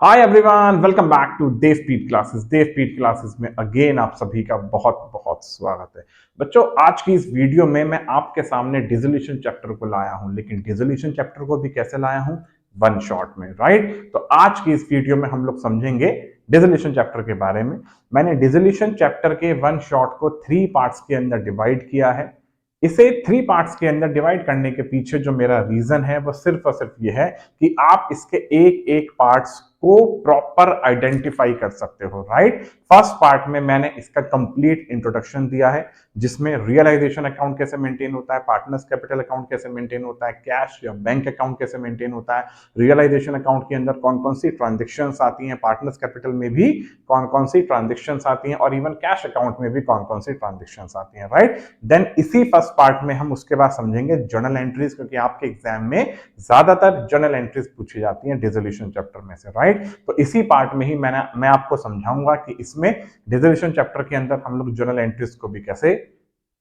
Hi everyone, welcome back to Devpeeth classes. Devpeeth classes में again आप सभी का बहुत बहुत स्वागत है। बच्चों, आज की इस वीडियो में मैं आपके सामने डिसोल्यूशन चैप्टर को लाया हूं, लेकिन डिसोल्यूशन चैप्टर को भी कैसे लाया हूं? वन शॉट में, राइट? तो आज की इस वीडियो में हम लोग समझेंगे डिसोल्यूशन चैप्टर के बारे में। मैंने डिसोल्यूशन चैप्टर के वन शॉट को 3 पार्ट्स के अंदर डिवाइड किया है। इसे 3 पार्ट्स के अंदर डिवाइड करने के पीछे जो मेरा रीजन है वो सिर्फ और सिर्फ ये है कि आप इसके एक एक पार्ट्स को प्रॉपर आइडेंटिफाई कर सकते हो, राइट? फर्स्ट पार्ट में मैंने इसका कंप्लीट इंट्रोडक्शन दिया है, जिसमें रियलाइजेशन अकाउंट कैसे मेंटेन होता है, पार्टनर्स कैपिटल अकाउंट कैसे मेंटेन होता है, कैश या बैंक अकाउंट कैसे मेंटेन होता है, रियलाइजेशन अकाउंट के अंदर कौन कौन सी ट्रांजेक्शन्स आती हैं, पार्टनर्स कैपिटल में भी कौन कौन सी ट्रांजेक्शन्स आती हैं, और इवन कैश अकाउंट में भी कौन कौन सी ट्रांजेक्शन्स आती हैं, राइट? देन इसी फर्स्ट पार्ट में हम उसके बाद समझेंगे जर्नल एंट्रीज, क्योंकि आपके एग्जाम में ज्यादातर जर्नल एंट्रीज पूछी जाती हैं डिसोल्यूशन चैप्टर में से, राइट? तो इसी पार्ट में ही मैं आपको समझाऊंगा कि इसमें डिसोल्यूशन चैप्टर के अंदर हम लोग जर्नल एंट्रीज को भी कैसे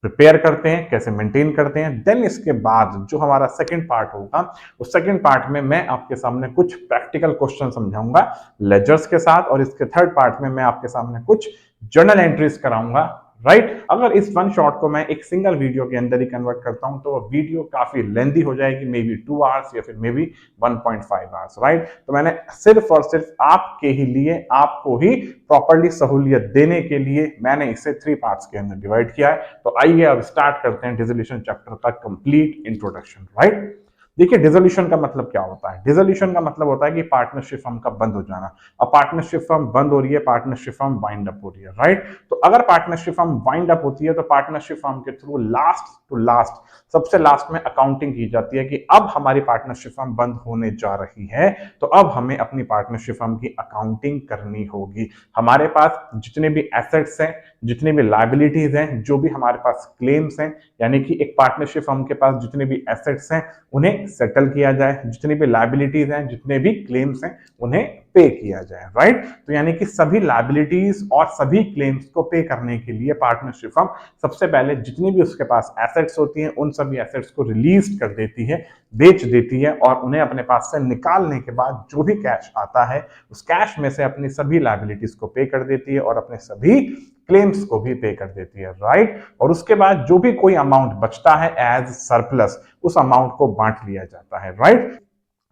प्रिपेयर करते हैं, कैसे मेंटेन करते हैं। देन इसके बाद जो हमारा सेकंड पार्ट होगा, उस सेकंड पार्ट में मैं आपके सामने कुछ प्रैक्टिकल क्वेश्चन समझाऊंगा लेजर्स के साथ, और इसके थर्ड पार्ट में मैं आपके सामने कुछ जर्नल एंट्रीज कराऊंगा, राइट? अगर इस वन शॉट को मैं एक सिंगल वीडियो के अंदर ही कन्वर्ट करता हूं तो वीडियो काफी लेंथी हो जाएगी, मे बी 2 आवर्स या फिर मे बी 1.5 आवर्स, राइट? तो मैंने सिर्फ और सिर्फ आपके ही लिए, आपको ही प्रॉपर्ली सहूलियत देने के लिए मैंने इसे 3 पार्ट्स के अंदर डिवाइड किया है। तो आइए अब स्टार्ट करते हैं डिसोल्यूशन चैप्टर का कंप्लीट इंट्रोडक्शन, राइट? देखिए, डिसोल्यूशन का मतलब क्या होता है? डिसोल्यूशन का मतलब होता है कि पार्टनरशिप फर्म का बंद हो जाना। अब पार्टनरशिप फर्म बंद हो रही है, पार्टनरशिप फर्म वाइंड अप हो रही है, राइट? तो अगर पार्टनरशिप फर्म वाइंड अप होती है तो पार्टनरशिप फर्म के थ्रू लास्ट टू लास्ट, सबसे लास्ट में अकाउंटिंग की जाती है कि अब हमारी पार्टनरशिप फर्म बंद होने जा रही है, तो अब हमें अपनी पार्टनरशिप फर्म की अकाउंटिंग करनी होगी। हमारे पास जितने भी एसेट्स हैं, जितनी भी लायबिलिटीज हैं, जो भी हमारे पास क्लेम्स हैं, यानी कि एक पार्टनरशिप फर्म के पास जितने भी एसेट्स हैं उन्हें सेटल किया जाए, जितनी भी लायबिलिटीज हैं, जितने भी क्लेम्स हैं उन्हें पे किया जाए, राइट? तो यानी कि सभी लायबिलिटीज और सभी क्लेम्स को पे करने के लिए पार्टनरशिप फर्म सबसे पहले जितनी भी उसके पास एसेट्स होती हैं उन सभी एसेट्स को रिलीज कर देती है, बेच देती है, और उन्हें अपने पास से निकालने के बाद जो भी कैश आता है उस कैश में से अपनी सभी लायबिलिटीज को पे कर देती है और अपने सभी क्लेम्स को भी पे कर देती है, राइट? और उसके बाद जो भी कोई अमाउंट बचता है एज सरप्लस, उस अमाउंट को बांट लिया जाता है, राइट?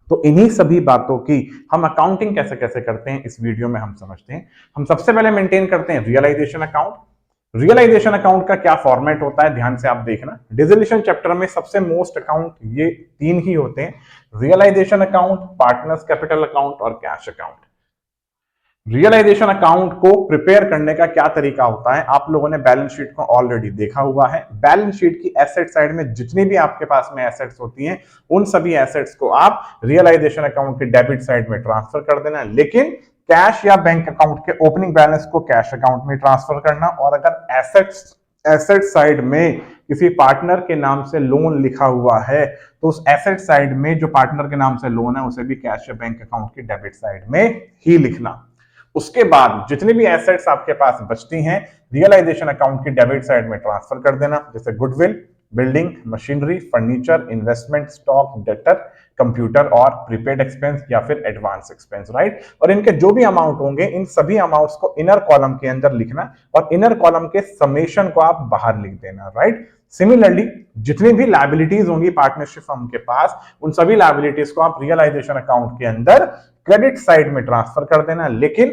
तो इन्हीं सभी बातों की हम अकाउंटिंग कैसे कैसे करते हैं इस वीडियो में हम समझते हैं। हम सबसे पहले मेंटेन करते हैं रियलाइजेशन अकाउंट। रियलाइजेशन अकाउंट का क्या फॉर्मेट होता है, ध्यान से आप देखना। डिसोल्यूशन चैप्टर में सबसे मोस्ट अकाउंट ये 3 ही होते हैं: realisation account, partners capital account और कैश अकाउंट। रियलाइजेशन अकाउंट को प्रिपेयर करने का क्या तरीका होता है? आप लोगों ने बैलेंस शीट को ऑलरेडी देखा हुआ है। बैलेंस शीट की एसेट साइड में जितनी भी आपके पास में एसेट्स होती हैं उन सभी एसेट्स को आप रियलाइजेशन अकाउंट के डेबिट साइड में ट्रांसफर कर देना, लेकिन कैश या बैंक अकाउंट के ओपनिंग बैलेंस को कैश अकाउंट में ट्रांसफर करना। और अगर एसेट साइड में किसी पार्टनर के नाम से लोन लिखा हुआ है तो उस एसेट साइड में जो पार्टनर के नाम से लोन है उसे भी कैश या बैंक अकाउंट की डेबिट साइड में ही लिखना। उसके बाद जितनी भी एसेट्स आपके पास बचती हैं रियलाइजेशन अकाउंट की डेबिट साइड में ट्रांसफर कर देना, जैसे goodwill, building, machinery, furniture, investment, stock, debtor, computer और प्रीपेड एक्सपेंस या फिर एडवांस एक्सपेंस, राइट? और इनके जो भी अमाउंट होंगे इन सभी अमाउंट्स को इनर कॉलम के अंदर लिखना और इनर कॉलम के समेशन को आप बाहर लिख देना, राइट? सिमिलरली जितनी भी लायबिलिटीज होंगी पार्टनरशिप फर्म के पास उन सभी लायबिलिटीज को आप रियलाइजेशन अकाउंट के अंदर क्रेडिट साइड में ट्रांसफर कर देना, लेकिन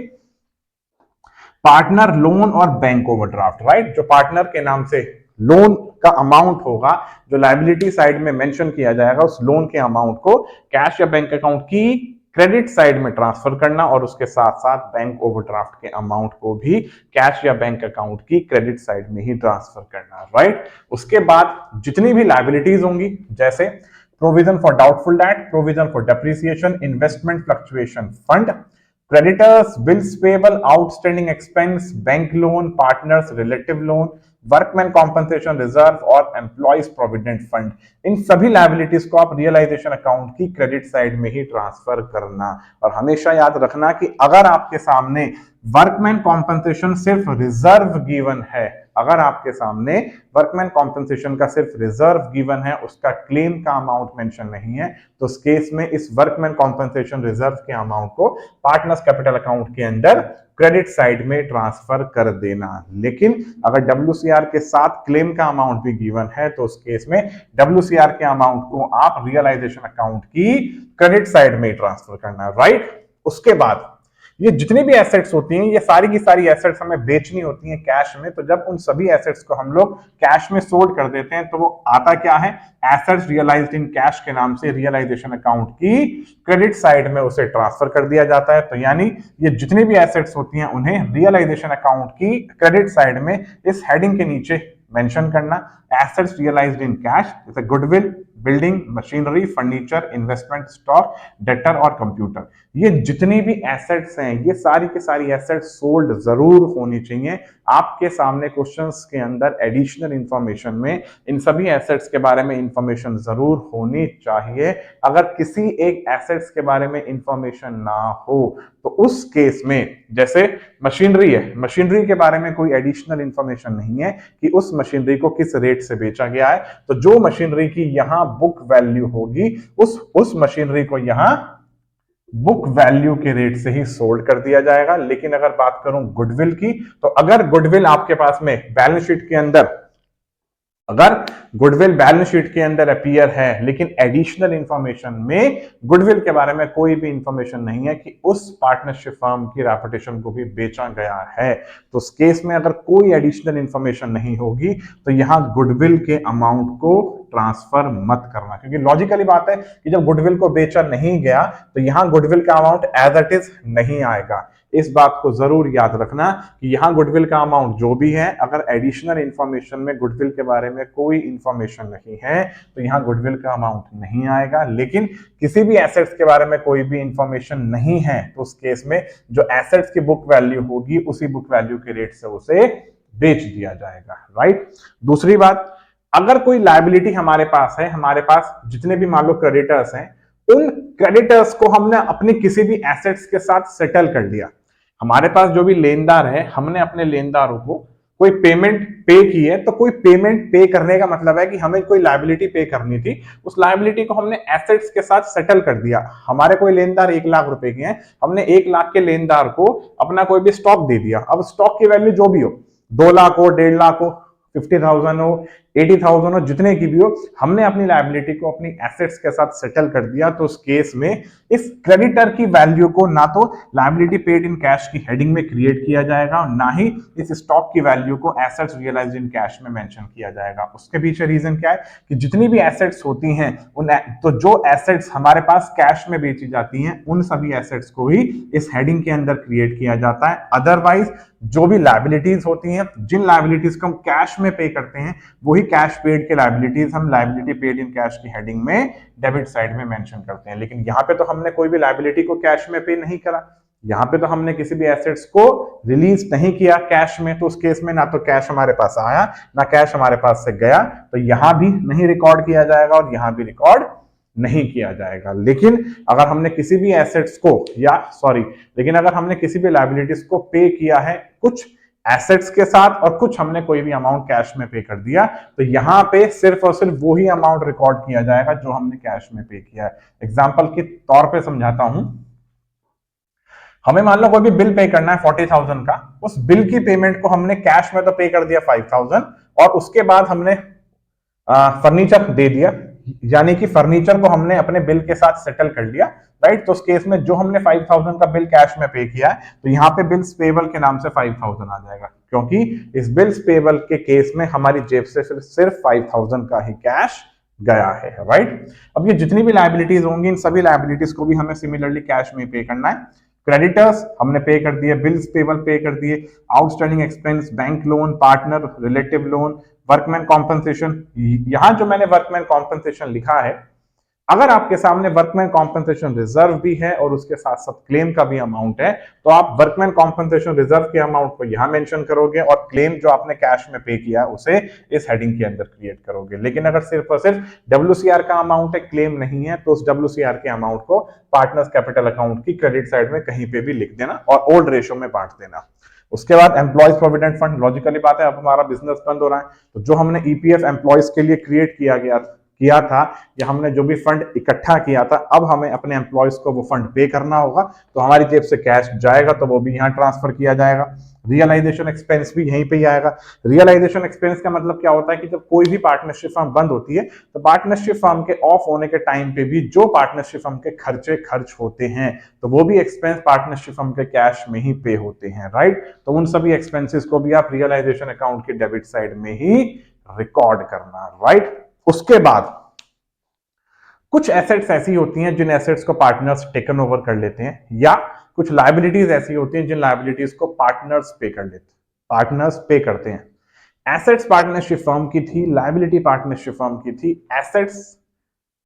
पार्टनर लोन और बैंक ओवरड्राफ्ट, राइट? जो पार्टनर के नाम से लोन का अमाउंट होगा, जो लायबिलिटी साइड में मेंशन किया जाएगा, उस लोन के अमाउंट को कैश या बैंक अकाउंट की क्रेडिट साइड में ट्रांसफर करना और उसके साथ साथ बैंक ओवरड्राफ्ट के अमाउंट को भी कैश या बैंक अकाउंट की क्रेडिट साइड में ही ट्रांसफर करना, राइट? उसके बाद जितनी भी लायबिलिटीज होंगी, जैसे provision for doubtful debt, provision for depreciation, investment fluctuation fund, creditors, bills payable, outstanding expense, bank loan, partners relative loan, workman compensation reserve और एम्प्लॉइज प्रोविडेंट फंड, इन सभी लायबिलिटीज को आप रियलाइजेशन अकाउंट की क्रेडिट साइड में ही transfer करना। और हमेशा याद रखना कि अगर आपके सामने वर्कमैन कॉम्पनसेशन सिर्फ रिजर्व गिवन है, अगर आपके सामने वर्कमैन कॉम्पेंसेशन का सिर्फ रिजर्व गिवन है, उसका क्लेम का अमाउंट मेंशन नहीं है, तो उस केस में इस वर्कमैन कॉम्पेंसेशन रिजर्व के अमाउंट को पार्टनर्स कैपिटल अकाउंट के अंदर क्रेडिट साइड में ट्रांसफर कर देना। लेकिन अगर WCR के साथ क्लेम का अमाउंट भी गिवन है तो उस केस में WCR के अमाउंट को आप रियलाइजेशन अकाउंट की क्रेडिट साइड में ट्रांसफर करना है, राइट। उसके बाद ये जितनी भी एसेट्स होती हैं, ये सारी की सारी एसेट्स हमें बेचनी होती हैं कैश में। तो जब उन सभी एसेट्स को हम लोग कैश में सोल्ड कर देते हैं तो वो आता क्या है, एसेट्स रियलाइज्ड इन कैश के नाम से रियलाइजेशन अकाउंट की क्रेडिट साइड में उसे ट्रांसफर कर दिया जाता है। तो यानी ये जितनी भी एसेट्स होती हैं उन्हें रियलाइजेशन अकाउंट की क्रेडिट साइड में इस हेडिंग के नीचे मेंशन करना, एसेट्स रियलाइज्ड इन कैश जैसे goodwill, building, machinery, furniture, investment, stock, debtor और कंप्यूटर। ये जितनी भी एसेट्स हैं ये सारी की सारी एसेट्स सोल्ड जरूर होनी चाहिए। आपके सामने क्वेश्चंस के अंदर एडिशनल इंफॉर्मेशन में इन सभी एसेट्स के बारे में इंफॉर्मेशन जरूर होनी चाहिए। अगर किसी एक एसेट्स के बारे में इंफॉर्मेशन ना हो तो उस केस में, जैसे मशीनरी है, मशीनरी के बारे में कोई एडिशनल इंफॉर्मेशन नहीं है कि उस मशीनरी को किस रेट से बेचा गया है, तो जो मशीनरी की यहां बुक वैल्यू होगी उस मशीनरी को यहां बुक वैल्यू के रेट से ही सोल्ड कर दिया जाएगा। लेकिन अगर बात करूं गुडविल की, तो अगर गुडविल आपके पास में बैलेंस शीट के अंदर, अगर गुडविल बैलेंस शीट के अंदर अपीयर है लेकिन एडिशनल इंफॉर्मेशन में गुडविल के बारे में कोई भी इंफॉर्मेशन नहीं है कि उस पार्टनरशिप फर्म की रेपुटेशन को भी बेचा गया है, तो उस केस में अगर कोई एडिशनल इंफॉर्मेशन नहीं होगी तो यहां गुडविल के अमाउंट को ट्रांसफर मत करना। क्योंकि लॉजिकली बात है कि जब गुडविल को बेचा नहीं गया तो यहां गुडविल का अमाउंट एज इट इज नहीं आएगा। इस बात को जरूर याद रखना कि यहां गुडविल का अमाउंट जो भी है, अगर एडिशनल इंफॉर्मेशन में गुडविल के बारे में कोई इंफॉर्मेशन नहीं है तो यहां गुडविल का अमाउंट नहीं आएगा। लेकिन किसी भी एसेट्स के बारे में कोई भी इंफॉर्मेशन नहीं है तो उस केस में जो एसेट्स की बुक वैल्यू होगी उसी बुक वैल्यू के रेट से उसे बेच दिया जाएगा, राइट। दूसरी बात, अगर कोई लायबिलिटी हमारे पास है, हमारे पास जितने भी मान लो क्रेडिटर्स हैं, उन क्रेडिटर्स को हमने अपने किसी भी एसेट्स के साथ सेटल कर दिया। हमारे पास जो भी लेनदार है, हमने अपने लेनदारों को कोई पेमेंट पे की है, तो कोई पेमेंट पे करने का मतलब है कि हमें कोई लायबिलिटी पे करनी थी, उस लायबिलिटी को हमने एसेट्स के साथ सेटल कर दिया। हमारे कोई लेनदार 1 लाख रुपए के हैं, हमने 1 लाख के लेनदार को अपना कोई भी स्टॉक दे दिया। अब स्टॉक की वैल्यू जो भी हो, 2 लाख हो, 1.5 लाख हो, 50,000 हो, 80,000 हो, जितने की भी हो, हमने अपनी लायबिलिटी को अपनी एसेट्स के साथ सेटल कर दिया। तो उस केस में इस क्रेडिटर की वैल्यू को ना तो लायबिलिटी पेड इन कैश की हेडिंग में क्रिएट किया जाएगा और ना ही इस स्टॉक की वैल्यू को एसेट्स रियलाइज्ड इन कैश में मेंशन किया जाएगा। उसके पीछे रीजन क्या है कि जितनी भी एसेट्स होती हैं तो जो एसेट्स हमारे पास कैश में बेची जाती हैं उन सभी एसेट्स को ही इस हेडिंग के अंदर क्रिएट किया जाता है। अदरवाइज जो भी लायबिलिटीज होती हैं, जिन लायबिलिटीज को हम कैश में पे करते हैं, वही कैश पेड के लायबिलिटीज हम लायबिलिटी पेड इन कैश की हेडिंग में डेबिट साइड में मेंशन करते हैं। लेकिन यहां पे तो हमने कोई भी लायबिलिटी को कैश में पे नहीं करा, यहां पे तो हमने किसी भी एसेट्स को रिलीज नहीं किया कैश में, तो उस केस में ना तो कैश हमारे पास आया ना कैश हमारे पास से गया, तो यहां भी नहीं रिकॉर्ड किया जाएगा और यहां भी रिकॉर्ड नहीं किया जाएगा। लेकिन अगर हमने किसी भी एसेट्स को लेकिन अगर हमने किसी भी लायबिलिटीज को पे किया है, कुछ एसेट्स के साथ और कुछ हमने कोई भी अमाउंट कैश में पे कर दिया, तो यहां पे सिर्फ और सिर्फ वही अमाउंट रिकॉर्ड किया जाएगा जो हमने कैश में पे किया है। एग्जांपल के तौर पे समझाता हूं, हमें मान लो कोई भी बिल पे करना है 40,000 का, उस बिल की पेमेंट को हमने कैश में तो पे कर दिया 5,000 और उसके बाद हमने फर्नीचर दे दिया, यानी कि फर्नीचर को हमने अपने बिल के साथ सेटल कर लिया, राइट। तो उस केस में जो हमने 5,000 का बिल कैश में पे किया है तो यहाँ पे बिल्स पेबल के नाम से 5,000 आ जाएगा, क्योंकि इस बिल्स पेबल के केस में हमारी जेब से सिर्फ 5,000 का ही कैश गया है, राइट। अब ये जितनी भी लायबिलिटीज होंगी, इन सभी लायबिलिटीज को भी हमें सिमिलरली कैश में पे करना है। क्रेडिटर्स हमने पे कर दिए, बिल्स पेबल पे कर दिए, outstanding expense, bank loan, partner relative loan, workman compensation. यहां जो मैंने वर्कमैन कॉम्पनसेशन लिखा है, अगर आपके सामने वर्कमैन कॉम्पनसेशन रिजर्व भी है और उसके साथ साथ क्लेम का भी अमाउंट है, तो आप वर्कमैन कॉम्पनसेशन रिजर्व के अमाउंट को यहां मेंशन करोगे और क्लेम जो आपने कैश में पे किया उसे इस हेडिंग के अंदर क्रिएट करोगे। लेकिन अगर सिर्फ और सिर्फ WCR का अमाउंट है, क्लेम नहीं है, तो उस WCR के अमाउंट को पार्टनर्स कैपिटल अकाउंट की क्रेडिट साइड में कहीं पे भी लिख देना और ओल्ड रेशो में बांट देना। उसके बाद एम्प्लॉयज प्रोविडेंट फंड, लॉजिकली बात है, अब हमारा बिजनेस बंद हो रहा है, तो जो हमने ईपीएफ एम्प्लॉयज के लिए क्रिएट किया था, या हमने जो भी फंड इकट्ठा किया था, अब हमें अपने एम्प्लॉयज को वो फंड पे करना होगा, तो हमारी जेब से कैश जाएगा तो वो भी यहाँ ट्रांसफर किया जाएगा। रियलाइजेशन एक्सपेंस भी यहीं पे ही आएगा। रियलाइजेशन एक्सपेंस का मतलब क्या होता है कि जब कोई भी पार्टनरशिप फर्म बंद होती है, तो पार्टनरशिप फर्म के ऑफ होने के टाइम पे भी जो पार्टनरशिप फर्म के खर्चे खर्च होते हैं, तो वो भी एक्सपेंस पार्टनरशिप फर्म के कैश में ही पे होते हैं, राइट। तो उन सभी एक्सपेंसेस को भी आप रियलाइजेशन अकाउंट के डेबिट साइड में ही रिकॉर्ड करना, राइट। उसके बाद कुछ एसेट्स ऐसी होती हैं जिन एसेट्स को पार्टनर्स टेकन ओवर कर लेते हैं, या कुछ लायबिलिटीज ऐसी होती हैं जिन लायबिलिटीज को पार्टनर्स पे कर लेते हैं, पार्टनर्स पे करते हैं। एसेट्स पार्टनरशिप फर्म की थी, लायबिलिटी पार्टनरशिप फर्म की थी। एसेट्स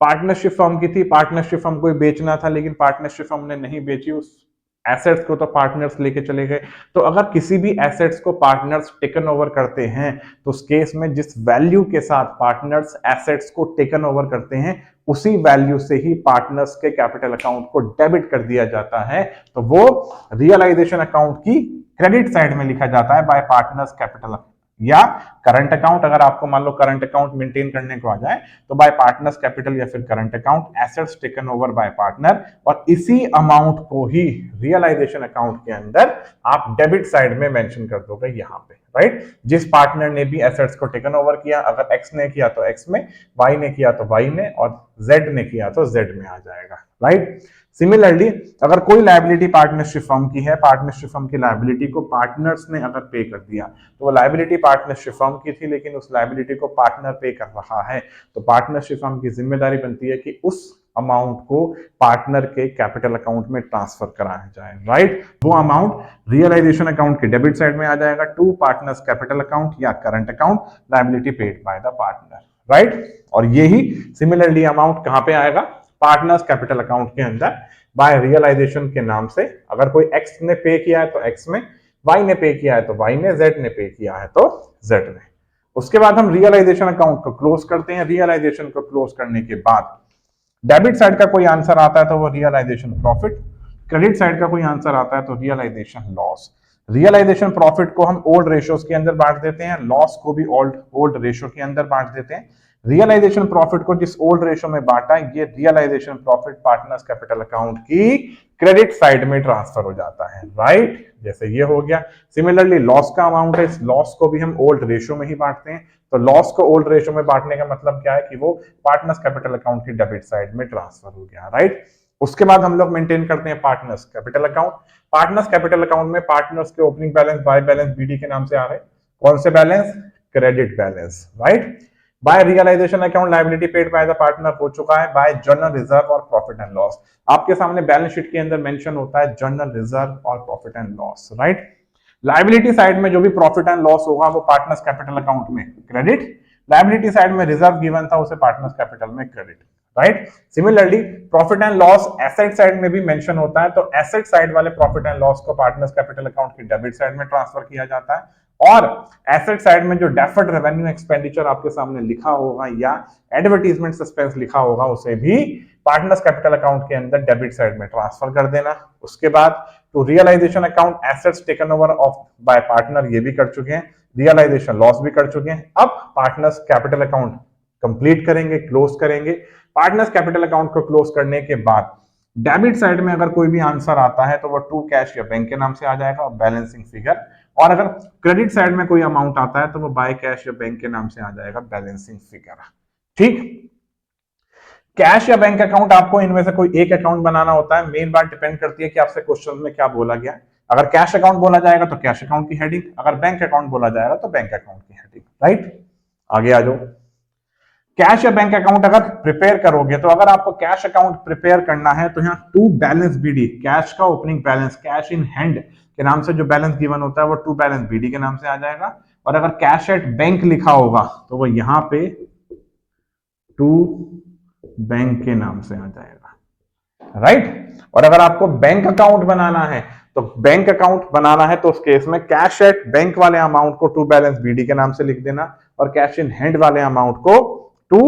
पार्टनरशिप फर्म की थी, पार्टनरशिप फर्म को बेचना था लेकिन पार्टनरशिप फर्म ने नहीं बेची, उस एसेट्स को तो पार्टनर्स लेके चले गए। तो अगर किसी भी एसेट्स को पार्टनर्स टेकन ओवर करते हैं, तो उस केस में जिस वैल्यू के साथ पार्टनर्स एसेट्स को टेकन ओवर करते हैं, उसी वैल्यू से ही पार्टनर्स के कैपिटल अकाउंट को डेबिट कर दिया जाता है, तो वो रियलाइजेशन अकाउंट की क्रेडिट साइड में लिखा जाता है बाय पार्टनर्स कैपिटल। या करंट अकाउंट, अगर आपको मान लो करंट अकाउंट मेंटेन करने को आ जाए, तो बाय पार्टनर्स कैपिटल या फिर current account, assets taken over bye partner, और इसी अमाउंट को ही रियलाइजेशन अकाउंट के अंदर आप डेबिट साइड में मेंशन कर दोगे यहां पे, राइट। जिस पार्टनर ने भी एसेट्स को टेकन ओवर किया, अगर एक्स ने किया तो एक्स में, वाई ने किया तो वाई में, और जेड ने किया तो जेड में आ जाएगा, राइट। सिमिलरली अगर कोई लायबिलिटी पार्टनरशिप फर्म की है, पार्टनरशिप फर्म की लायबिलिटी को पार्टनर्स ने अगर पे कर दिया, तो वो लायबिलिटी पार्टनरशिप फर्म की थी लेकिन उस लायबिलिटी को पार्टनर पे कर रहा है, तो पार्टनरशिप फर्म की जिम्मेदारी बनती है कि उस अमाउंट को पार्टनर के कैपिटल अकाउंट में ट्रांसफर कराया जाए, राइट। वो अमाउंट रियलाइजेशन अकाउंट के डेबिट साइड में आ जाएगा टू पार्टनर्स कैपिटल अकाउंट या current account, liability paid by the partner, right. और यही सिमिलरली अमाउंट कहां पे आएगा, पार्टनर्स कैपिटल अकाउंट के अंदर बाय रियलाइजेशन के नाम से। अगर कोई एक्स ने पे किया है तो एक्स में, वाई ने पे किया है तो वाई ने, जेड ने पे किया है तो जेड ने। उसके बाद हम रियलाइजेशन अकाउंट को क्लोज करते हैं। रियलाइजेशन को क्लोज करने के बाद डेबिट साइड का कोई आंसर आता है तो वो रियलाइजेशन प्रॉफिट, क्रेडिट साइड का कोई आंसर आता है तो रियलाइजेशन लॉस। रियलाइजेशन प्रॉफिट को हम ओल्ड रेशियोज के अंदर बांट देते हैं, लॉस को भी ओल्ड रेशियो के अंदर बांट देते हैं। रियलाइजेशन प्रॉफिट को जिस ओल्ड रेशियो में बांटा, ये realisation profit partners capital account की क्रेडिट साइड में ट्रांसफर हो जाता है, राइट। जैसे ये हो गया। सिमिलरली लॉस का अमाउंट है, इस लॉस को भी हम ओल्ड रेशियो में ही बांटते हैं, तो लॉस को ओल्ड रेशियो में बांटने का मतलब क्या है कि वो पार्टनर्स कैपिटल अकाउंट की डेबिट साइड में ट्रांसफर हो गया, राइट। उसके बाद हम लोग मेंटेन करते हैं partners capital account. Partners capital account में पार्टनर्स के opening balance by balance BD के नाम से आ रहे हैं। कौन से balance, credit balance, right. By realisation account liability paid by the partner हो चुका है, बाय जर्नल रिजर्व और प्रॉफिट एंड लॉस। आपके सामने बैलेंस शीट के अंदर मेंशन होता है जर्नल रिजर्व और profit and loss, right. Liability side में जो भी प्रॉफिट एंड लॉस होगा वो पार्टनर्स कैपिटल अकाउंट में क्रेडिट, लायबिलिटी साइड में रिजर्व गिवन था उसे पार्टनर्स कैपिटल में credit, right. Similarly profit and loss asset side में भी मेंशन होता है, तो एसेट साइड वाले प्रॉफिट एंड लॉस को पार्टनर्स कैपिटल अकाउंट की डेबिट साइड में ट्रांसफर किया जाता है, और एसेट साइड में जो डेफर्ड रेवेन्यू एक्सपेंडिचर आपके सामने लिखा होगा या एडवर्टीजमेंट सस्पेंस लिखा होगा उसे भी पार्टनर्स कैपिटल अकाउंट के अंदर डेबिट साइड में ट्रांसफर कर देना। उसके बाद to realisation account assets taken over of by partner, ये भी कर चुके हैं, रियलाइजेशन लॉस भी कर चुके हैं। अब पार्टनर्स कैपिटल अकाउंट कंप्लीट करेंगे, क्लोज करेंगे। पार्टनर्स कैपिटल अकाउंट को क्लोज करने के बाद डेबिट साइड में अगर कोई भी आंसर आता है तो वो टू कैश या बैंक के नाम से आ जाएगा और बैलेंसिंग फिगर, और अगर क्रेडिट साइड में कोई अमाउंट आता है तो वो बाय कैश या बैंक के नाम से आ जाएगा बैलेंसिंग फिगर, ठीक। कैश या बैंक अकाउंट आपको इनमें से कोई एक अकाउंट बनाना होता है। मेन बात डिपेंड करती है कि आपसे क्वेश्चन में क्या बोला गया। अगर कैश अकाउंट बोला जाएगा तो कैश अकाउंट की हेडिंग, अगर बैंक अकाउंट बोला जाएगा तो बैंक अकाउंट की हेडिंग, राइट। आगे आ जाओ। कैश या बैंक अकाउंट अगर प्रिपेयर करोगे, तो अगर आपको कैश अकाउंट प्रिपेयर करना है तो यहाँ टू बैलेंस बीडी, कैश का opening balance cash in hand के नाम से जो बैलेंस गिवन होता है वो टू बैलेंस बीडी के नाम से आ जाएगा, और अगर कैश एट बैंक लिखा होगा तो वो यहां पे टू बैंक के नाम से आ जाएगा, राइट। और अगर आपको बैंक अकाउंट बनाना है, तो बैंक अकाउंट बनाना है तो उस केस में कैश एट बैंक वाले अमाउंट को टू बैलेंस बीडी के नाम से लिख देना, और कैश इन हैंड वाले अमाउंट को टू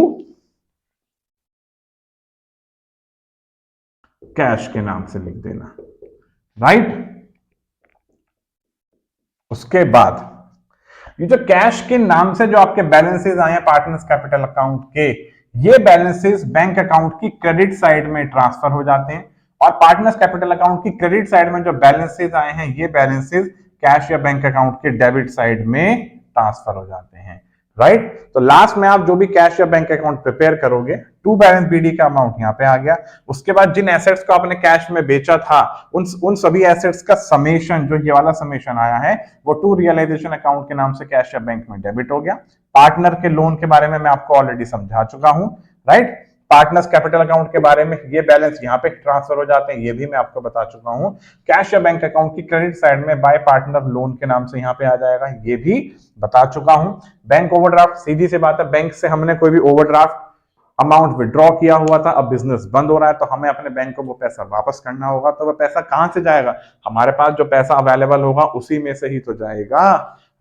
कैश के नाम से लिख देना, राइट। उसके बाद ये जो कैश के नाम से जो आपके बैलेंसेस आए हैं पार्टनर्स कैपिटल अकाउंट के, ये बैलेंसेस बैंक अकाउंट की क्रेडिट साइड में ट्रांसफर हो जाते हैं और पार्टनर्स कैपिटल अकाउंट की क्रेडिट साइड में जो बैलेंसेस आए हैं ये बैलेंसेस कैश या बैंक अकाउंट के डेबिट साइड में ट्रांसफर हो जाते हैं, राइट। तो लास्ट में आप जो भी कैश या बैंक अकाउंट प्रिपेयर करोगे, टू बैलेंस बीडी का अमाउंट यहां पे आ गया। उसके बाद जिन एसेट्स को आपने कैश में बेचा था उन सभी एसेट्स का समेशन, जो ये वाला समेशन आया है, वो टू रियलाइजेशन अकाउंट के नाम से कैश या बैंक में डेबिट हो गया। पार्टनर के लोन के बारे में मैं आपको ऑलरेडी समझा चुका हूं, राइट। पार्टनर्स कैपिटल अकाउंट के बारे में ये बैलेंस यहां पे ट्रांसफर हो जाते हैं, ये भी मैं आपको बता चुका हूं। कैश या बैंक अकाउंट की क्रेडिट साइड में बाय पार्टनर लोन के नाम से यहां पे आ जाएगा, ये भी बता चुका हूं। बैंक ओवरड्राफ्ट, सीधी सी बात है, बैंक से हमने कोई भी ओवरड्राफ्ट अमाउंट विड्रॉ किया हुआ था, अब बिजनेस बंद हो रहा है तो हमें अपने बैंक को वो पैसा वापस करना होगा, तो वो पैसा कहां से जाएगा? हमारे पास जो पैसा अवेलेबल होगा उसी में से ही तो जाएगा,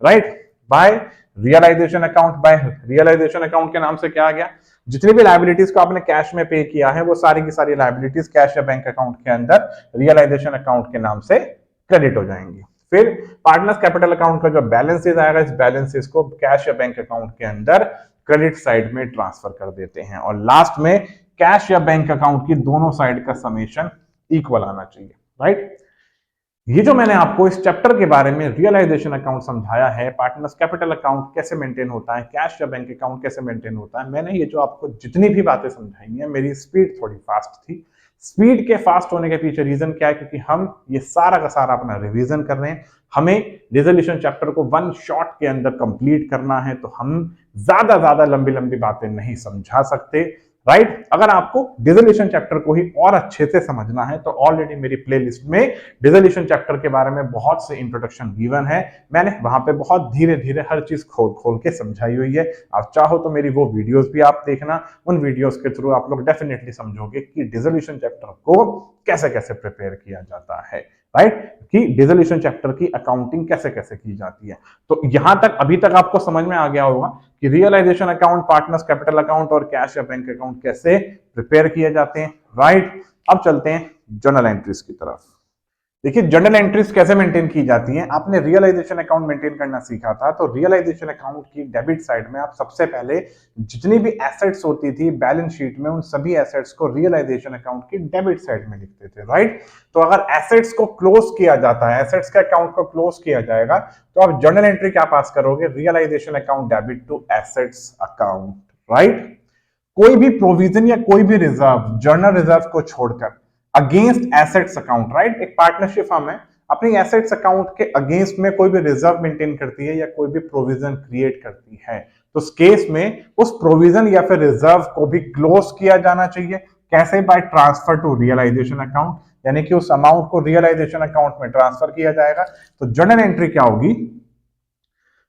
right. By realisation account, by realisation account के नाम से क्या आ गया? जितनी भी लायबिलिटीज को आपने कैश में पे किया है वो सारी की सारी लायबिलिटीज कैश या बैंक अकाउंट के अंदर रियलाइजेशन अकाउंट के नाम से क्रेडिट हो जाएंगी। फिर पार्टनर्स कैपिटल अकाउंट का जो बैलेंसेस आएगा, इस बैलेंसेस को कैश या बैंक अकाउंट के अंदर क्रेडिट साइड में ट्रांसफर कर देते हैं और लास्ट में कैश या बैंक अकाउंट की दोनों साइड का समेशन इक्वल आना चाहिए, राइट। ये जो मैंने आपको इस चैप्टर के बारे में रियलाइजेशन अकाउंट समझाया है, पार्टनर्स कैपिटल अकाउंट कैसे मेंटेन होता है, कैश या बैंक अकाउंट कैसे मेंटेन होता है, मैंने ये जो आपको जितनी भी बातें समझाई हैं, मेरी स्पीड थोड़ी फास्ट थी। स्पीड के फास्ट होने के पीछे रीजन क्या है? क्योंकि हम ये सारा का सारा अपना रिवीजन कर रहे हैं, हमें रिजोल्यूशन चैप्टर को वन शॉट के अंदर कंप्लीट करना है, तो हम ज्यादा लंबी लंबी बातें नहीं समझा सकते, राइट। अगर आपको डिसोल्यूशन चैप्टर को ही और अच्छे से समझना है तो ऑलरेडी मेरी प्लेलिस्ट में डिसोल्यूशन चैप्टर के बारे में बहुत से इंट्रोडक्शन गिवन है, मैंने वहां पे बहुत धीरे धीरे हर चीज खोल खोल के समझाई हुई है। आप चाहो तो मेरी वो वीडियोस भी आप देखना, उन वीडियोस के थ्रू आप लोग डेफिनेटली समझोगे कि डिसोल्यूशन चैप्टर को कैसे कैसे प्रिपेयर किया जाता है, राइट, कि डिसोल्यूशन चैप्टर की अकाउंटिंग कैसे कैसे की जाती है। तो यहां तक अभी तक आपको समझ में आ गया होगा कि realisation account, partners capital account और कैश या बैंक अकाउंट कैसे प्रिपेयर किए जाते हैं, राइट। अब चलते हैं जर्नल एंट्रीज की तरफ। देखिए जर्नल एंट्रीज कैसे मेंटेन की जाती हैं। आपने रियलाइजेशन अकाउंट मेंटेन करना सीखा था, तो रियलाइजेशन अकाउंट की डेबिट साइड में आप सबसे पहले जितनी भी एसेट्स होती थी बैलेंस शीट में, उन सभी एसेट्स को रियलाइजेशन अकाउंट की डेबिट साइड में लिखते थे, राइट। तो अगर एसेट्स को क्लोज किया जाता है, एसेट्स के अकाउंट को क्लोज किया जाएगा, तो आप जर्नल एंट्री क्या पास करोगे? Realisation account debit to assets account, right. कोई भी प्रोविजन या कोई भी रिजर्व, जर्नल रिजर्व को छोड़कर अगेंस्ट एसेट्स अकाउंट, राइट। एक पार्टनरशिप फर्म है, अपनी एसेट्स अकाउंट के अगेंस्ट में कोई भी रिजर्व मेंटेन करती है या कोई भी प्रोविजन क्रिएट करती है, तो उस केस में उस प्रोविजन या फिर रिजर्व को भी क्लोज किया जाना चाहिए। कैसे? By transfer to realisation account, यानी कि उस अमाउंट को रियलाइजेशन अकाउंट में ट्रांसफर किया जाएगा। तो जर्नल एंट्री क्या होगी?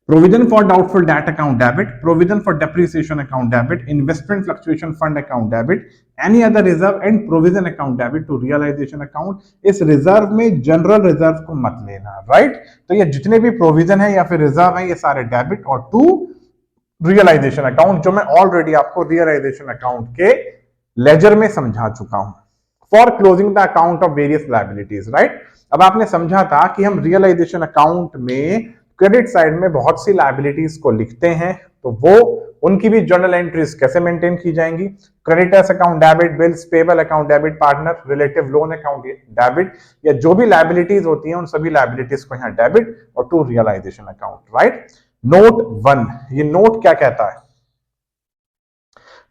Provision for doubtful debt account debit, provision for depreciation account debit, investment fluctuation fund account debit, any other reserve and provision account debit to realization account। इस reserve में general reserve को मत लेना, right. तो ये जितने भी प्रोविजन है या फिर रिजर्व है ये सारे डेबिट और टू रियलाइजेशन अकाउंट, जो मैं ऑलरेडी आपको रियलाइजेशन अकाउंट के लेजर में समझा चुका हूं। For closing the account of various liabilities, right. अब आपने समझा था कि हम रियलाइजेशन अकाउंट में क्रेडिट साइड में बहुत सी लायबिलिटीज को लिखते हैं, तो वो उनकी भी जर्नल एंट्रीज कैसे मेंटेन की जाएंगी? Creditors account debit, bills payable account debit, partner relative loan account debit, या जो भी लायबिलिटीज होती हैं उन सभी लायबिलिटीज को यहाँ डेबिट और to realisation account, right. Note 1, ये नोट क्या कहता है?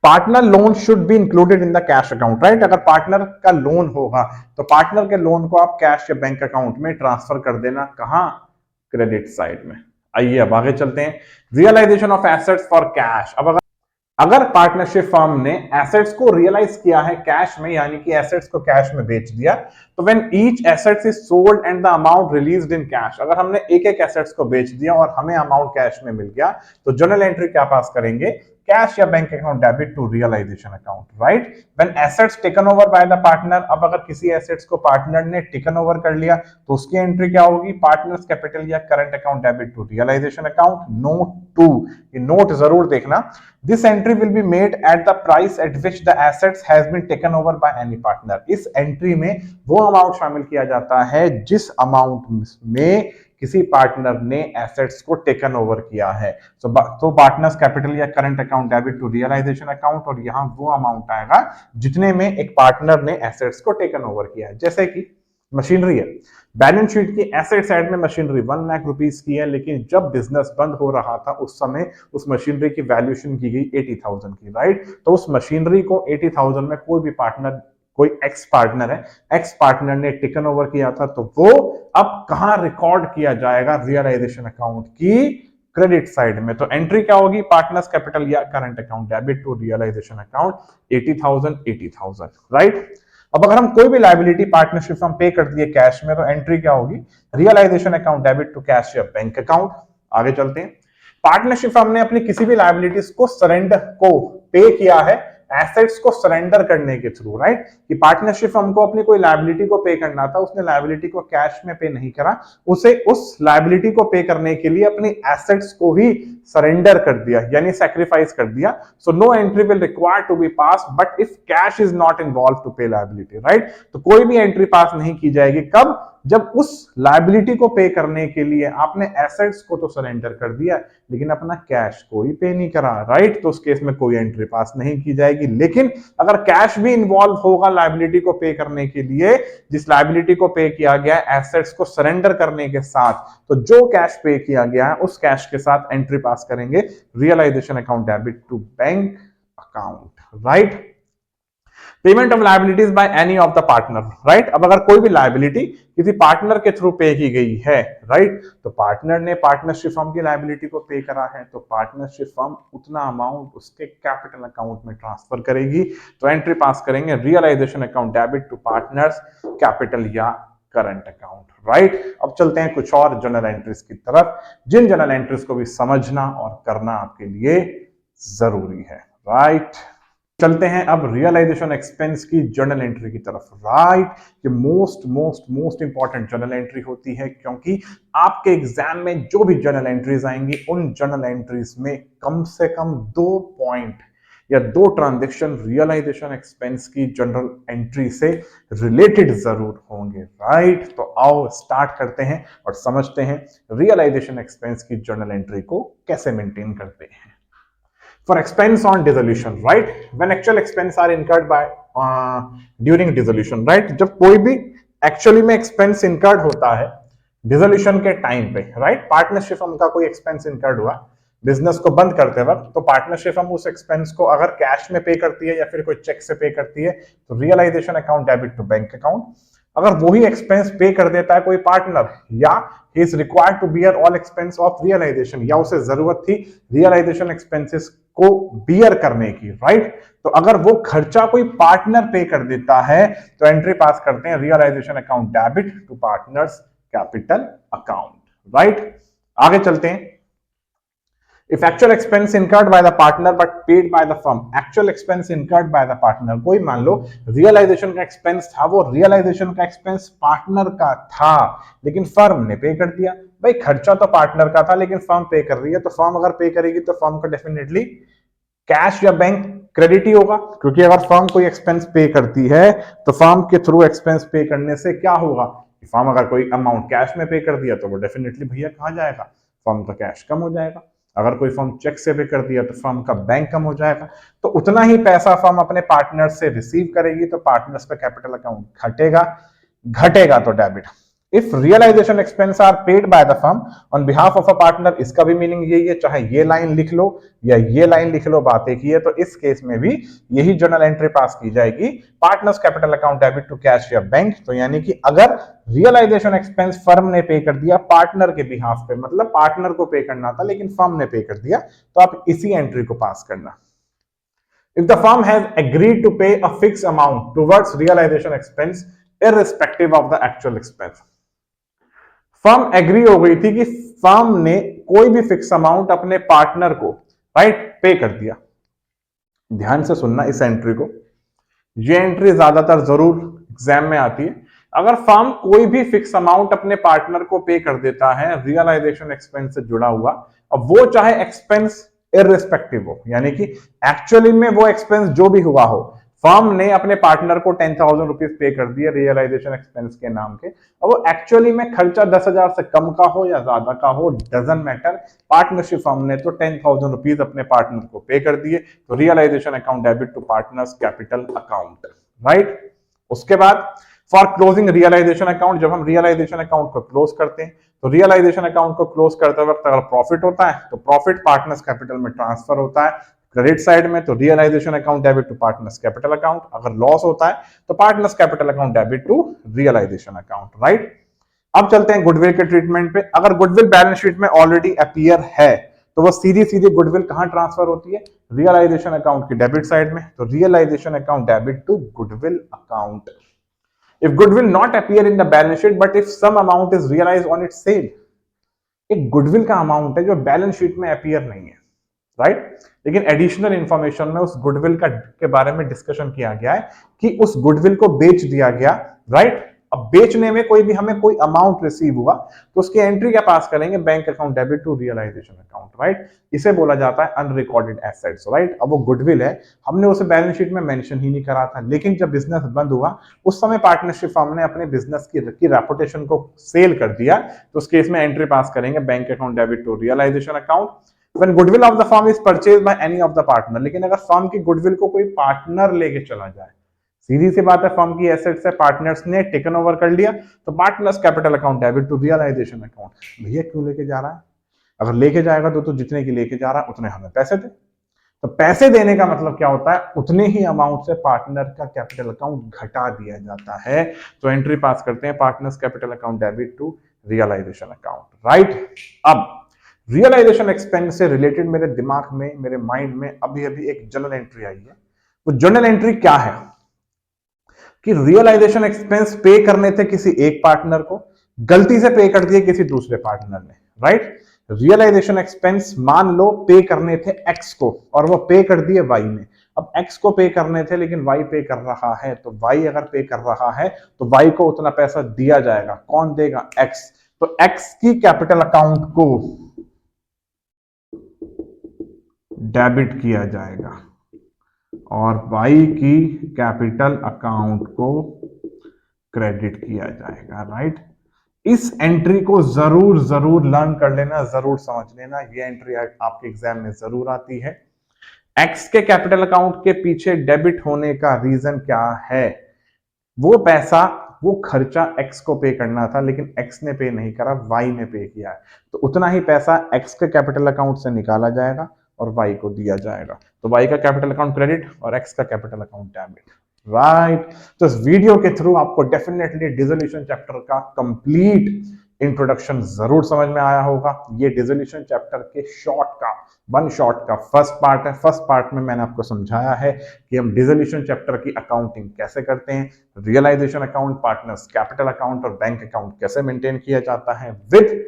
Partner loan should be included in the cash account, right. अगर पार्टनर का लोन होगा तो पार्टनर के लोन को आप कैश या बैंक अकाउंट में ट्रांसफर कर देना, कहां? क्रेडिट साइड में। आइए अब आगे चलते हैं। Realisation of assets for cash. अब अगर पार्टनरशिप फर्म ने एसेट्स को रियलाइज किया है कैश में, यानी कि एसेट्स को कैश में बेच दिया, तो when each assets is sold and the amount released in cash, अगर हमने एक एक एसेट्स को बेच दिया और हमें अमाउंट कैश में मिल गया, तो जर्नल एंट्री क्या पास करेंगे? कैश या bank account debit to realisation account, right. When assets taken over by the partner, अब अगर किसी एसेट्स को पार्टनर ने टेकन ओवर कर लिया तो उसकी एंट्री क्या होगी? पार्टनर्स कैपिटल या current account debit to realisation account. Note 2, ये नोट जरूर देखना। This entry will be made at the price at which the assets has been taken over by any partner. इस एंट्री में वो amount शामिल किया जाता है जिस अमाउंट में किसी पार्टनर ने एसेट्स को टेकन ओवर किया है। तो पार्टनर्स कैपिटल या current account debit to realisation account, और यहां वो अमाउंट आएगा जितने में एक पार्टनर ने एसेट्स को टेकन ओवर किया है। जैसे कि मशीनरी है, बैलेंस शीट की एसेट साइड में मशीनरी 1 लाख रुपीस की है, लेकिन जब बिजनेस बंद हो रहा था उस समय उस मशीनरी की वैल्यूएशन की गई 80,000 की, राइट। तो उस मशीनरी को 80,000 में कोई भी पार्टनर, कोई एक्स पार्टनर है, एक्स पार्टनर ने टेकन ओवर किया था, तो वो अब कहां रिकॉर्ड किया जाएगा? रियलाइजेशन अकाउंट की क्रेडिट साइड में। तो एंट्री क्या होगी? पार्टनर्स कैपिटल या current account debit to realisation account 80,000, right. अब अगर हम कोई भी लायबिलिटी पार्टनरशिप हम पे कर दिए कैश में, तो एंट्री क्या होगी? Realisation account debit to cash या बैंक अकाउंट। आगे चलते हैं। पार्टनरशिप हमने अपनी किसी भी लायबिलिटीज को सरेंडर को पे किया है एसेट्स को सरेंडर करने के थ्रू, राइट। कि पार्टनरशिप हमको अपनी कोई लायबिलिटी को पे करना था, उसने लायबिलिटी को कैश में पे नहीं करा, उसे उस लायबिलिटी को पे करने के लिए अपनी एसेट्स को ही सरेंडर कर दिया, यानी सैक्रिफाइस कर दिया। So no entry will require to be pass but if cash is not involve to pay liability, right. तो कोई भी एंट्री पास नहीं की जाएगी, कब? जब उस लायबिलिटी को पे करने के लिए आपने एसेट्स को तो सरेंडर कर दिया लेकिन अपना कैश को ही पे नहीं करा, राइट। तो उस केस में कोई एंट्री पास नहीं की जाएगी। लेकिन अगर कैश भी इन्वॉल्व होगा लायबिलिटी को पे करने के लिए, जिस लायबिलिटी को पे किया गया एसेट्स को सरेंडर करने के साथ, तो जो कैश पे किया गया है उस कैश के साथ एंट्री पास करेंगे realisation account debit to bank account, right. Payment of liabilities by any of the partner, right. अब अगर कोई भी लायबिलिटी किसी पार्टनर के थ्रू पे की गई है, राइट, तो पार्टनर ने पार्टनरशिप फर्म की लायबिलिटी को पे करा है, तो पार्टनरशिप फर्म उतना अमाउंट उसके कैपिटल अकाउंट में ट्रांसफर करेगी। तो एंट्री पास करेंगे realisation account debit to partners capital या करंट अकाउंट, राइट। अब चलते हैं कुछ और जनरल एंट्रीज की तरफ, जिन जनरल एंट्रीज को भी समझना और करना आपके लिए जरूरी है, राइट। चलते हैं अब रियलाइजेशन एक्सपेंस की जर्नल एंट्री की तरफ, राइट। ये मोस्ट इंपॉर्टेंट जर्नल एंट्री होती है, क्योंकि आपके एग्जाम में जो भी जर्नल एंट्रीज आएंगी उन जर्नल एंट्रीज में कम से कम 2 पॉइंट या 2 ट्रांजेक्शन रियलाइजेशन एक्सपेंस की जनरल एंट्री से रिलेटेड जरूर होंगे, राइट। तो आओ स्टार्ट करते हैं और समझते हैं रियलाइजेशन एक्सपेंस की जर्नल एंट्री को कैसे मेंटेन करते हैं। For expense on dissolution, right? When actual expense are incurred by during dissolution, right? जब कोई भी एक्चुअली में एक्सपेंस इनकर्ड होता है डिसोल्यूशन के टाइम पे, राइट। पार्टनरशिप फर्म का कोई एक्सपेंस इनकर्ड हुआ बिजनेस को बंद करते वक्त, तो पार्टनरशिप फर्म उस एक्सपेंस को अगर कैश में पे करती है या फिर कोई चेक से पे करती है, तो realisation account debit to bank account. अगर वही एक्सपेंस पे कर देता है कोई पार्टनर, या he is required to bear all expense of realisation, या उसे जरूरत थी रियलाइजेशन एक्सपेंसेस को बियर करने की, राइट। तो अगर वो खर्चा कोई पार्टनर पे कर देता है, तो एंट्री पास करते हैं realisation account debit to partners capital account, right. आगे चलते हैं। If actual expense incurred by the partner but paid by the firm, actual expense incurred by the partner, कोई मान लो रियलाइजेशन का एक्सपेंस था, वो रियलाइजेशन का एक्सपेंस पार्टनर का था लेकिन फर्म ने पे कर दिया। भाई खर्चा तो पार्टनर का था लेकिन फर्म पे कर रही है, तो फर्म अगर पे करेगी तो फर्म का डेफिनेटली कैश या बैंक क्रेडिट ही होगा, क्योंकि अगर फर्म कोई एक्सपेंस पे करती है तो फर्म के थ्रू एक्सपेंस पे करने से क्या होगा? फर्म अगर कोई अमाउंट कैश में पे कर दिया तो वो डेफिनेटली भैया कहाँ जाएगा? फर्म का कैश कम हो जाएगा। अगर कोई फर्म चेक से पे कर दिया तो फर्म का बैंक कम हो जाएगा। तो उतना ही पैसा फर्म अपने पार्टनर से रिसीव करेगी, तो पार्टनर्स का कैपिटल अकाउंट घटेगा तो debit. If realisation expense are paid by the firm on behalf of a partner, इसका भी मीनिंग यही है, चाहे ये लाइन लिख लो या ये लाइन लिख लो, बात एक ही है। तो इस केस में भी यही जर्नल एंट्री पास की जाएगी, partners capital account debit to cash या बैंक। तो यानी कि अगर रियलाइजेशन एक्सपेंस फर्म ने पे कर दिया पार्टनर के बिहाफ पे, मतलब पार्टनर को पे करना था लेकिन फर्म ने पे कर दिया, तो आप इसी एंट्री को पास करना। If the firm has agreed to pay a fixed amount towards realization expense irrespective of the actual expense, firm agree हो गई थी कि फर्म ने कोई भी फिक्स अमाउंट अपने पार्टनर को, राइट, पे कर दिया। ध्यान से सुनना इस एंट्री को, ये एंट्री ज्यादातर जरूर एग्जाम में आती है। अगर फर्म कोई भी फिक्स अमाउंट अपने पार्टनर को पे कर देता है रियलाइजेशन एक्सपेंस से जुड़ा हुआ, अब वो चाहे एक्सपेंस इररिस्पेक्टिव हो, यानी कि एक्चुअली में वो एक्सपेंस जो भी हुआ हो, फर्म ने अपने पार्टनर को 10,000 रुपीज पे कर दिए रियलाइजेशन एक्सपेंस के नाम के, और वो एक्चुअली में खर्चा 10,000 से कम का हो या ज्यादा का हो, डजंट मैटर, पार्टनरशिप फर्म ने तो 10,000 रुपीज अपने पार्टनर को पे कर दिए, तो realisation account debit to partners capital account, right. उसके बाद फॉर क्लोजिंग रियलाइजेशन अकाउंट, जब हम रियलाइजेशन अकाउंट को क्लोज करते हैं तो रियलाइजेशन अकाउंट को क्लोज करते वक्त अगर प्रॉफिट होता है तो प्रॉफिट पार्टनर्स कैपिटल में ट्रांसफर होता है क्रेडिट साइड में, तो realisation account debit to partners capital account. अगर लॉस होता है तो partners capital account debit to realisation account, right. अब चलते हैं गुडविल के ट्रीटमेंट पे। अगर गुडविल बैलेंस शीट में ऑलरेडी अपीयर है तो वो सीधी सीधी गुडविल कहां ट्रांसफर होती है, रियलाइजेशन अकाउंट की डेबिट साइड में, तो realisation account debit to goodwill account. If goodwill not appear in the balance sheet, but if some amount is realized on its sale, एक गुडविल का अमाउंट है जो बैलेंस शीट में appear नहीं है, राइट। लेकिन एडिशनल इंफॉर्मेशन में उस गुडविल का के बारे में डिस्कशन किया गया है कि उस गुडविल को बेच दिया गया, राइट। अब बेचने में कोई भी हमें कोई अमाउंट रिसीव हुआ तो उसकी एंट्री क्या पास करेंगे, bank account debit to realisation account, right. इसे बोला जाता है अनरिकॉर्डेड एसेट्स, राइट। अब वो गुडविल है, हमने उसे बैलेंस शीट में मेंशन ही नहीं करा था, लेकिन जब बिजनेस बंद हुआ उस समय पार्टनरशिप फर्म ने अपने बिजनेस की रेपुटेशन को सेल कर दिया, तो उस केस में एंट्री पास करेंगे bank account debit to realisation account. When goodwill of the firm is purchased by any of the partner, लेकिन अगर फर्म की गुडविल को कोई पार्टनर लेके चला जाए, सीधी सी बात है, फर्म की एसेट्स है, पार्टनर्स ने टेकन ओवर कर लिया, तो partners capital account debit to realisation account. भैया क्यों लेके जा रहा है, अगर लेके जाएगा तो जितने की लेके जा रहा है उतने हमें पैसे दे। तो पैसे देने का मतलब क्या होता है, उतने ही अमाउंट से पार्टनर का कैपिटल अकाउंट घटा दिया जाता है, तो एंट्री पास करते हैं partners capital account debit to realisation account, right. अब रियलाइजेशन एक्सपेंस से रिलेटेड मेरे दिमाग में, मेरे माइंड में अभी अभी एक जर्नल एंट्री आई है। वो जर्नल एंट्री क्या है कि रियलाइजेशन एक्सपेंस पे करने थे किसी एक पार्टनर को, गलती से पे कर दिए किसी दूसरे पार्टनर ने, राइट। रियलाइजेशन एक्सपेंस मान लो पे करने थे एक्स को और वो पे कर दिए वाई ने। अब एक्स को पे करने थे लेकिन वाई पे कर रहा है, तो वाई अगर पे कर रहा है तो वाई को उतना पैसा दिया जाएगा। कौन देगा, एक्स। तो एक्स की कैपिटल अकाउंट को डेबिट किया जाएगा और वाई की कैपिटल अकाउंट को क्रेडिट किया जाएगा, राइट। इस एंट्री को जरूर जरूर लर्न कर लेना, जरूर समझ लेना, ये एंट्री आपके एग्जाम में जरूर आती है। एक्स के कैपिटल अकाउंट के पीछे डेबिट होने का रीजन क्या है, वो पैसा, वो खर्चा एक्स को पे करना था लेकिन एक्स ने पे नहीं करा, वाई ने पे किया है, तो उतना ही पैसा एक्स के कैपिटल अकाउंट से निकाला जाएगा और वाई को दिया जाएगा। तो वाई का कैपिटल अकाउंट क्रेडिट और एक्स का कैपिटल अकाउंट डेबिट, राइट। तो इस वीडियो के थ्रू आपको डेफिनेटली डिसोल्यूशन चैप्टर का कंप्लीट इंट्रोडक्शन जरूर समझ में आया होगा। ये डिसोल्यूशन चैप्टर के वन शॉट का फर्स्ट पार्ट है। फर्स्ट पार्ट में मैंने आपको समझाया है कि हम डिसोल्यूशन चैप्टर की अकाउंटिंग कैसे करते हैं, realisation account, partners capital account और बैंक अकाउंट कैसे मेंटेन किया जाता है विद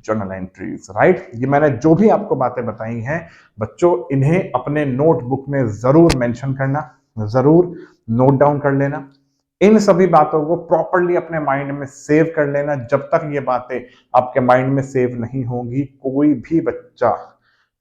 जर्नल एंट्रीज, राइट। ये मैंने जो भी आपको बातें बताई हैं बच्चों, इन्हें अपने नोटबुक में जरूर मेंशन करना, जरूर नोट डाउन कर लेना, इन सभी बातों को प्रॉपर्ली अपने माइंड में सेव कर लेना। जब तक ये बातें आपके माइंड में सेव नहीं होंगी, कोई भी बच्चा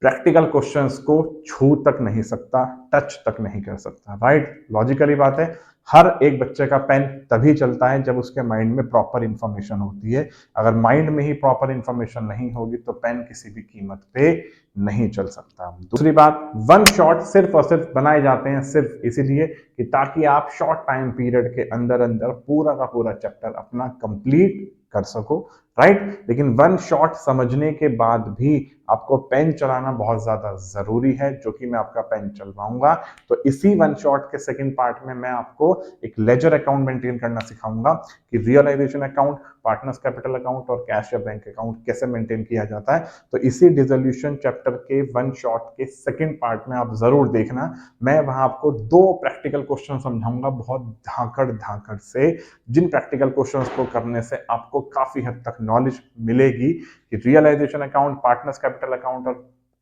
प्रैक्टिकल क्वेश्चंस को छू तक नहीं सकता, टच तक नहीं कर सकता, राइट। लॉजिकली बात है, हर एक बच्चे का पेन तभी चलता है जब उसके माइंड में प्रॉपर इंफॉर्मेशन होती है। अगर माइंड में ही प्रॉपर इंफॉर्मेशन नहीं होगी तो पेन किसी भी कीमत पे नहीं चल सकता। दूसरी बात, वन शॉट सिर्फ और सिर्फ बनाए जाते हैं सिर्फ इसीलिए कि ताकि आप शॉर्ट टाइम पीरियड के अंदर अंदर पूरा का पूरा चैप्टर अपना कंप्लीट कर सको, राइट। लेकिन वन शॉट समझने के बाद भी आपको पेन चलाना बहुत ज्यादा जरूरी है, जो कि मैं आपका पेन चलवाऊंगा। तो इसी वन शॉट के सेकंड पार्ट में मैं आपको एक लेजर अकाउंट मेंटेन करना सिखाऊंगा कि realisation account, partners capital account और कैश या बैंक अकाउंट कैसे मेंटेन किया जाता है। तो इसी डिसोल्यूशन चैप्टर के वन शॉट के सेकंड पार्ट में आप जरूर देखना। मैं वहां आपको 2 प्रैक्टिकल क्वेश्चन समझाऊंगा बहुत धाकड़ से, जिन प्रैक्टिकल क्वेश्चंस को करने से आपको काफी हद तक नॉलेज मिलेगी कि realisation account, partners capital account और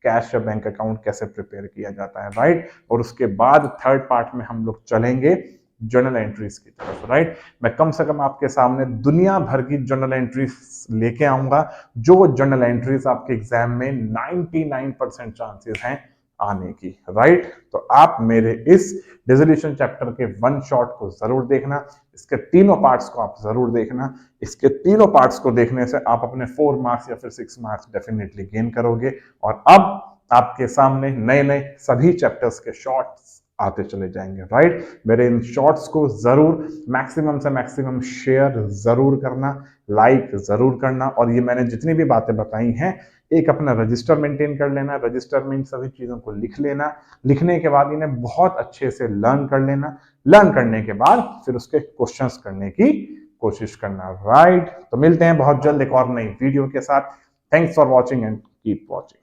कैश या बैंक अकाउंट कैसे प्रिपेयर किया जाता है, राइट। और उसके बाद थर्ड पार्ट में हम लोग चलेंगे जर्नल एंट्रीज की तरफ, राइट। मैं कम से कम आपके सामने दुनिया भर की जर्नल एंट्रीज लेके आऊंगा, जो जर्नल एंट्रीज आपके एग्जाम में 99% चांसेस हैं आने की, राइट। तो आप मेरे इस डिसोल्यूशन चैप्टर के वन शॉट को जरूर देखना, इसके तीनों पार्ट्स को आप जरूर देखना। इसके तीनों पार्ट्स को देखने से आप अपने 4 मार्क्स या फिर 6 मार्क्स डेफिनेटली गेन करोगे। और अब आपके सामने नए नए सभी चैप्टर्स के शॉर्ट्स आते चले जाएंगे, राइट। मेरे इन शॉर्ट्स को जरूर मैक्सिमम से मैक्सिमम शेयर जरूर करना, लाइक जरूर करना। और ये मैंने जितनी भी बातें बताई हैं, एक अपना रजिस्टर मेंटेन कर लेना, रजिस्टर में इन सभी चीजों को लिख लेना, लिखने के बाद इन्हें बहुत अच्छे से लर्न कर लेना, लर्न करने के बाद फिर उसके क्वेश्चंस करने की कोशिश करना, राइट। तो मिलते हैं बहुत जल्द एक और नई वीडियो के साथ। Thanks for watching and keep watching.